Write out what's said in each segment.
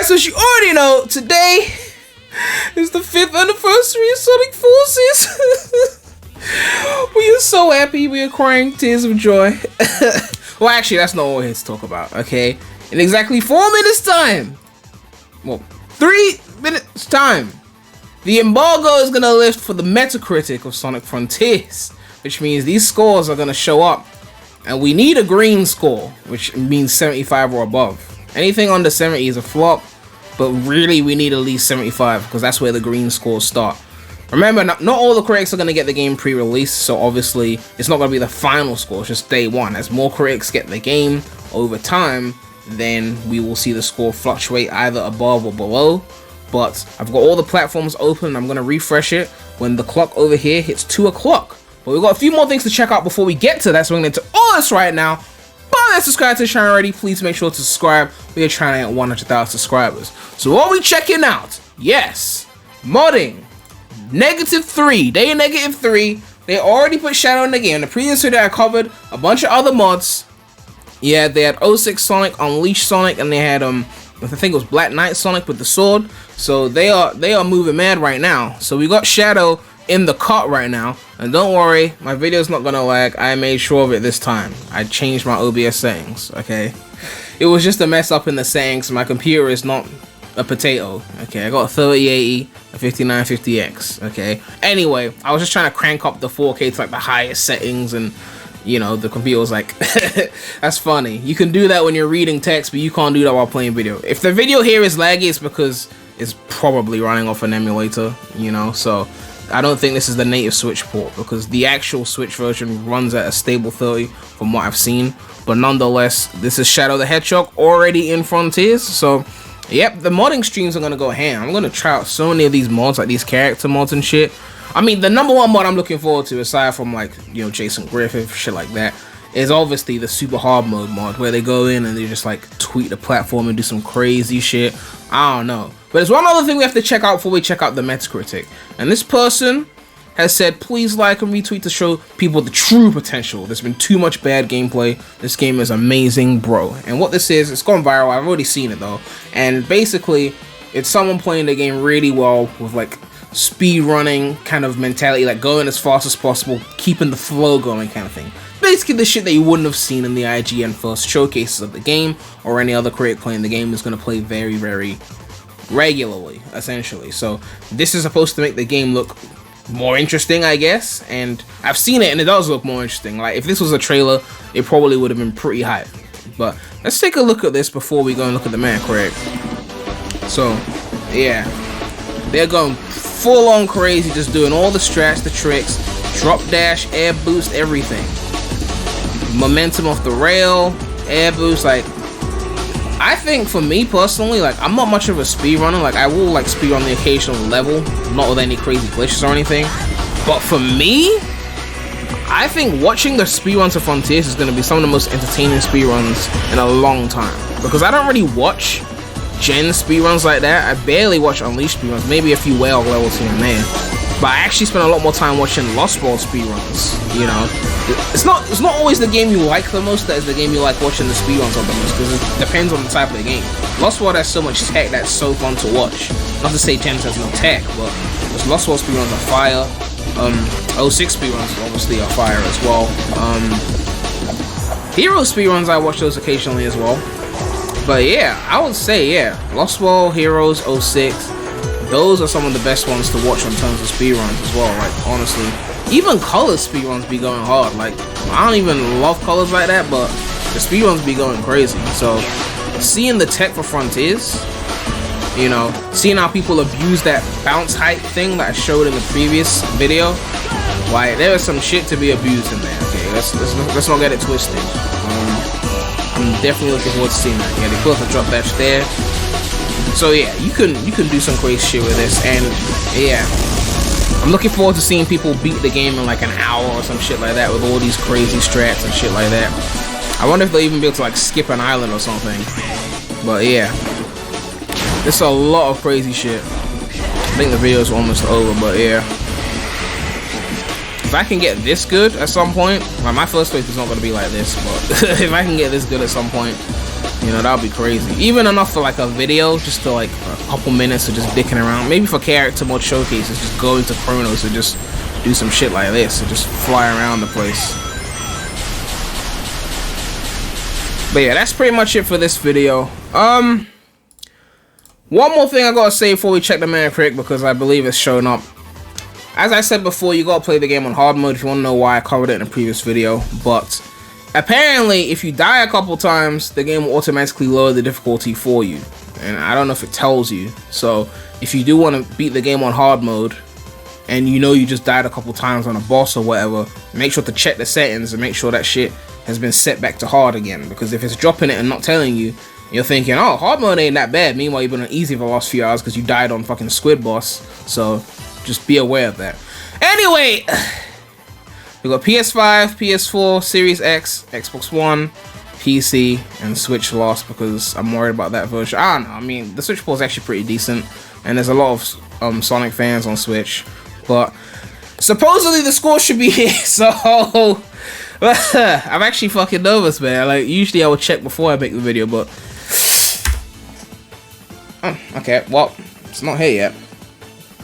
guys, as you already know, today is the 5th anniversary of Sonic Forces. We are so happy, we are crying tears of joy. Well, actually, that's not what we're here to talk about, okay? In exactly 4 minutes time, well, 3 minutes time, the embargo is gonna lift for the Metacritic of Sonic Frontiers, which means these scores are gonna show up, and we need a green score, which means 75 or above. Anything under 70 is a flop, but really we need at least 75 because that's where the green scores start. Remember, not all the critics are going to get the game pre-release, so obviously it's not going to be the final score, it's just day one. As more critics get the game over time, then we will see the score fluctuate either above or below. But I've got all the platforms open, I'm going to refresh it when the clock over here hits 2 o'clock. But we've got a few more things to check out before we get to that, so we're going to get to all this right now. But if you subscribe to the channel already, please make sure to subscribe. We are trying to get 100,000 subscribers. So what are we checking out? Yes, modding. -3, day -3. They already put Shadow in the game. The previous video I covered a bunch of other mods. Yeah, they had 06 Sonic, Unleashed Sonic, and they had I think it was Black Knight Sonic with the sword. So they are moving mad right now. So we got Shadow in the cart right now, and don't worry, my video is not gonna lag. I made sure of it this time. I changed my OBS settings, okay? It was just a mess up in the settings. My computer is not a potato, okay? I got a 3080, a 5950X, okay? Anyway, I was just trying to crank up the 4K to like the highest settings, and you know, the computer was like, that's funny. You can do that when you're reading text, but you can't do that while playing video. If the video here is laggy, it's because it's probably running off an emulator, you know? So I don't think this is the native Switch port, because the actual Switch version runs at a stable 30 from what I've seen. But nonetheless, this is Shadow the Hedgehog already in Frontiers. So yep, the modding streams are gonna go ham. I'm gonna try out so many of these mods, like these character mods and shit. I mean, the #1 mod I'm looking forward to, aside from like, you know, Jason Griffith, shit like that, is obviously the super hard mode mod, where they go in and they just like tweak the platform and do some crazy shit. I don't know. But there's one other thing we have to check out before we check out the Metacritic. And this person has said, please like and retweet to show people the true potential. There's been too much bad gameplay. This game is amazing, bro. And what this is, it's gone viral. I've already seen it though. And basically, it's someone playing the game really well with like speed running kind of mentality, like going as fast as possible, keeping the flow going kind of thing. Basically the shit that you wouldn't have seen in the IGN first showcases of the game, or any other critic playing the game is going to play very, very regularly, essentially. So this is supposed to make the game look more interesting, I guess, and I've seen it and it does look more interesting. Like if this was a trailer, it probably would have been pretty hype. But let's take a look at this before we go and look at the Metacritic. So yeah, they're going full on crazy, just doing all the strats, the tricks, drop dash, air boost, everything. Momentum off the rail, air boost. Like, I think for me personally, like, I'm not much of a speedrunner. Like, I will like speedrun the occasional level, not with any crazy glitches or anything. But for me, I think watching the speedruns of Frontiers is going to be some of the most entertaining speedruns in a long time. Because I don't really watch Gen speedruns like that. I barely watch Unleashed speedruns, maybe a few whale levels here and there. But I actually spend a lot more time watching Lost World speedruns, you know. It's not always the game you like the most that is the game you like watching the speedruns of the most, because it depends on the type of the game. Lost World has so much tech that's so fun to watch. Not to say Gems has no tech, but Lost World speedruns are fire. 06 speedruns obviously are fire as well. Hero speedruns, I watch those occasionally as well. But yeah, I would say, yeah, Lost World, Heroes, 06, those are some of the best ones to watch in terms of speedruns as well, like, honestly. Even Colors speedruns be going hard. Like, I don't even love Colors like that, but the speedruns be going crazy. So, seeing the tech for Frontiers, you know, seeing how people abuse that bounce height thing that I showed in the previous video, like, there is some shit to be abused in there, okay? Let's not get it twisted. I'm definitely looking forward to seeing that. Yeah, they put up a drop dash there. So yeah, you can do some crazy shit with this, and yeah, I'm looking forward to seeing people beat the game in like an hour or some shit like that with all these crazy strats and shit like that. I wonder if they'll even be able to like skip an island or something. But yeah, it's a lot of crazy shit. I think the video's almost over, but yeah. If I can get this good at some point, well, my first place is not going to be like this, but if I can get this good at some point, You know, that would be crazy. Even enough for like a video, just to like a couple minutes of just dicking around. Maybe for character mode showcases, just go into Chronos and just do some shit like this and just fly around the place. But yeah, that's pretty much it for this video. One more thing I gotta say before we check the Metacritic, because I believe it's showing up. As I said before, you gotta play the game on hard mode if you wanna know why. I covered it in a previous video, but apparently if you die a couple times, the game will automatically lower the difficulty for you. And I don't know if it tells you. So if you do want to beat the game on hard mode, and you know you just died a couple times on a boss or whatever, make sure to check the settings and make sure that shit has been set back to hard again. Because if it's dropping it and not telling you, you're thinking, oh, hard mode ain't that bad. Meanwhile, you've been on easy for the last few hours because you died on fucking Squid Boss. So just be aware of that. Anyway, we got PS5, PS4, Series X, Xbox One, PC, and Switch last because I'm worried about that version. I don't know. I mean, the Switch port is actually pretty decent, and there's a lot of Sonic fans on Switch. But supposedly the score should be here, so I'm actually fucking nervous, man. Like, usually I would check before I make the video, but okay, well, it's not here yet.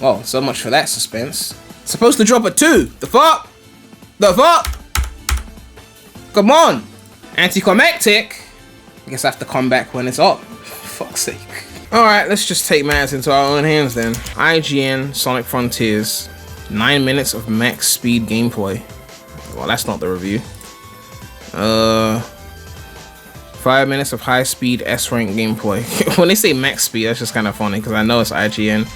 Well, so much for that suspense. It's supposed to drop at 2. The fuck? The fuck? Come on. Anticlimactic. I guess I have to come back when it's up. For fuck's sake. Alright, let's just take matters into our own hands then. IGN Sonic Frontiers. 9 minutes of max speed gameplay. Well, that's not the review. 5 minutes of high speed S rank gameplay. When they say max speed, that's just kind of funny because I know it's IGN.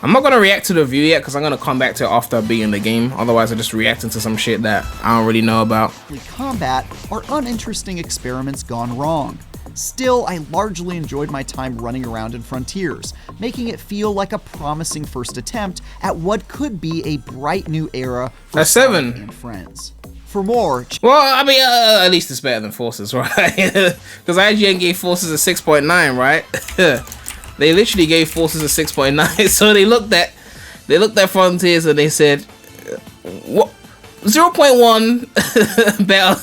I'm not gonna react to the review yet because I'm gonna come back to it after beating the game. Otherwise, I'm just reacting to some shit that I don't really know about. Combat are uninteresting experiments gone wrong. Still, I largely enjoyed my time running around in Frontiers, making it feel like a promising first attempt at what could be a bright new era for Sonic and friends. For more, well, I mean, at least it's better than Forces, right? Because IGN gave Forces a 6.9, right? They literally gave Forces a 6.9. So they looked at Frontiers and they said, what? 0.1 better.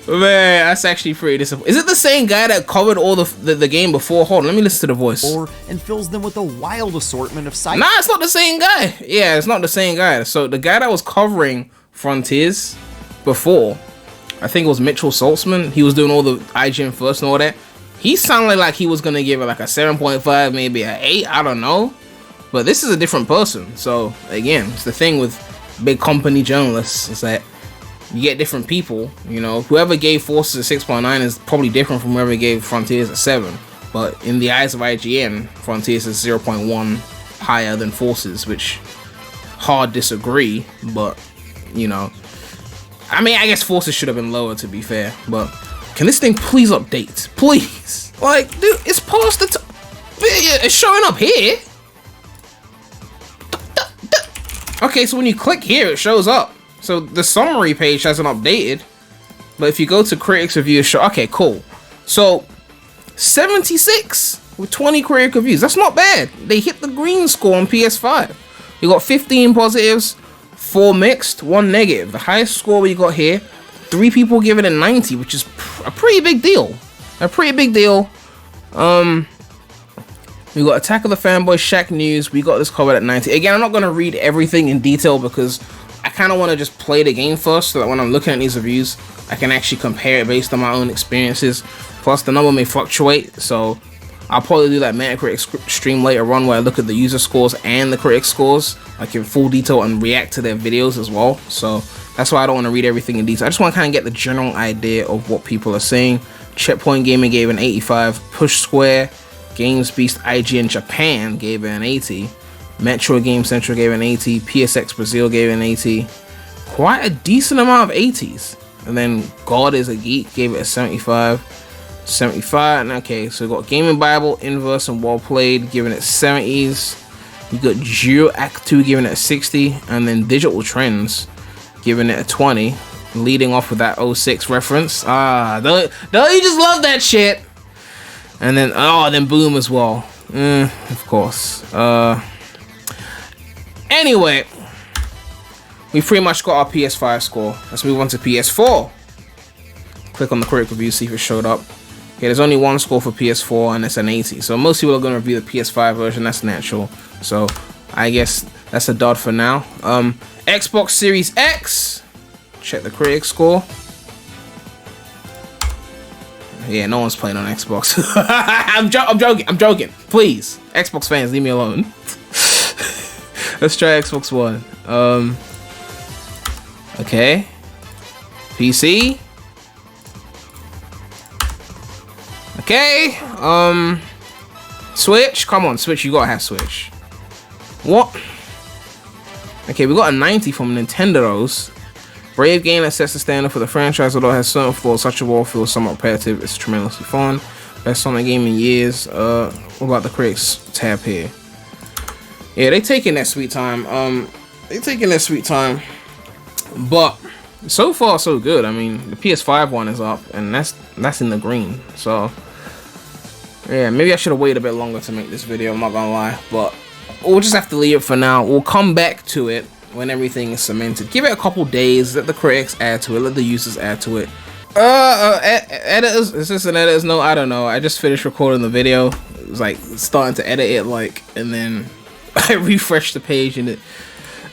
Man, that's actually pretty disappointing. Is it the same guy that covered all the game before? Hold on, let me listen to the voice. And fills them with a wild assortment of sights. Nah, it's not the same guy. Yeah, it's not the same guy. So the guy that was covering Frontiers before, I think it was Mitchell Saltzman. He was doing all the IGN first and all that. He sounded like he was gonna give it like a 7.5, maybe an 8. I don't know. But this is a different person. So again, it's the thing with big company journalists is that you get different people. You know, whoever gave Forces a 6.9 is probably different from whoever gave Frontiers a 7. But in the eyes of IGN, Frontiers is 0.1 higher than Forces, which hard disagree. But you know, I mean, I guess Forces should have been lower to be fair. But can this thing please update? Please, like, dude, it's past the time. It's showing up here. Okay, so when you click here, it shows up. So the summary page hasn't updated. But if you go to critics reviews, show. Okay, cool. So 76 with 20 critic reviews. That's not bad. They hit the green score on PS5. You got 15 positives, 4 mixed, 1 negative. The highest score we got here, 3 people give it a 90, which is a pretty big deal. A pretty big deal. We got Attack of the Fanboy, Shaq News. We got this covered at 90. Again, I'm not going to read everything in detail because I kind of want to just play the game first so that when I'm looking at these reviews, I can actually compare it based on my own experiences. Plus, the number may fluctuate, so I'll probably do that Metacritic stream later on where I look at the user scores and the critic scores, like in full detail, and react to their videos as well. So that's why I don't want to read everything in detail. I just want to kind of get the general idea of what people are saying. Checkpoint Gaming gave an 85. Push Square, Games Beast IGN Japan gave it an 80. Metro Game Central gave it an 80. PSX Brazil gave it an 80. Quite a decent amount of 80s. And then God is a Geek gave it a 75. 75. Okay, so we got Gaming Bible, Inverse, and Well Played giving it 70s. You got Geo Act 2 giving it a 60. And then Digital Trends giving it a 20. Leading off with that 06 reference. Don't you just love that shit? And then, then Boom as well. Of course. Anyway, we pretty much got our PS5 score. Let's move on to PS4. click on the critic review, see if it showed up. Okay, there's only one score for PS4 and it's an 80. So most people are going to review the PS5 version. That's natural. So I guess that's a dud for now. Xbox Series X. Check the critic score. Yeah, no one's playing on Xbox. I'm joking. Please, Xbox fans, leave me alone. Let's try Xbox One. Okay. PC. Okay. Switch. Come on, Switch. You gotta have Switch. What? Okay, we got a 90 from Nintendo's. Brave game that sets the standard for the franchise, although it has certain flaws. Such a world feels somewhat repetitive. It's tremendously fun. Best Sonic game in years. What about the critics tab here? Yeah, they taking their sweet time. But so far so good. I mean, the PS5 one is up, and that's in the green. So yeah, maybe I should have waited a bit longer to make this video. I'm not gonna lie, but we'll just have to leave it for now. We'll come back to it when everything is cemented. Give it a couple days. Let the critics add to it. Let the users add to it. Editors. Is this an editor's note? I don't know. I just finished recording the video. It was like starting to edit it, and then I refreshed the page and it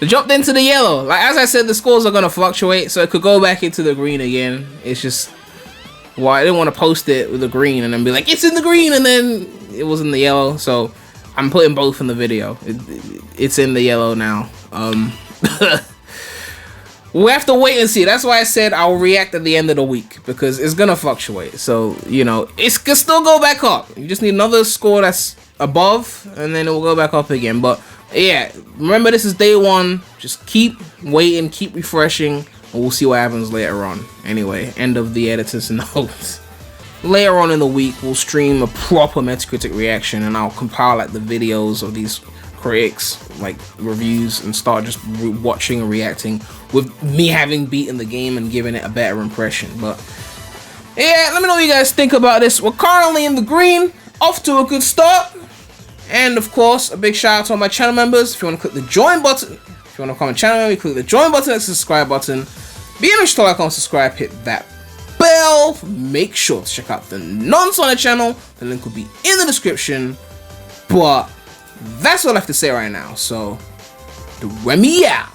jumped into the yellow. Like, as I said, the scores are gonna fluctuate, so it could go back into the green again. It's just, well, I didn't want to post it with the green and then be like, it's in the green, and then it was in the yellow. So I'm putting both in the video. It's in the yellow now. We'll have to wait and see. That's why I said I'll react at the end of the week, because it's gonna fluctuate. So, you know, it can still go back up. You just need another score that's above, and then it will go back up again. But yeah, remember, this is day one. Just keep waiting, keep refreshing, and we'll see what happens later on. Anyway, end of the editor's notes. Later on in the week, we'll stream a proper Metacritic reaction, and I'll compile like the videos of these critics, like reviews, and start just watching and reacting with me having beaten the game and giving it a better impression. But yeah, let me know what you guys think about this. We're currently in the green, off to a good start. And of course, a big shout out to all my channel members. If you want to click the join button, if you want to become a channel member, click the join button, and the subscribe button. Be sure to like and subscribe, hit that bell. Make sure to check out the non-Sonic channel. The link will be in the description. But that's all I have to say right now. So, Premy out.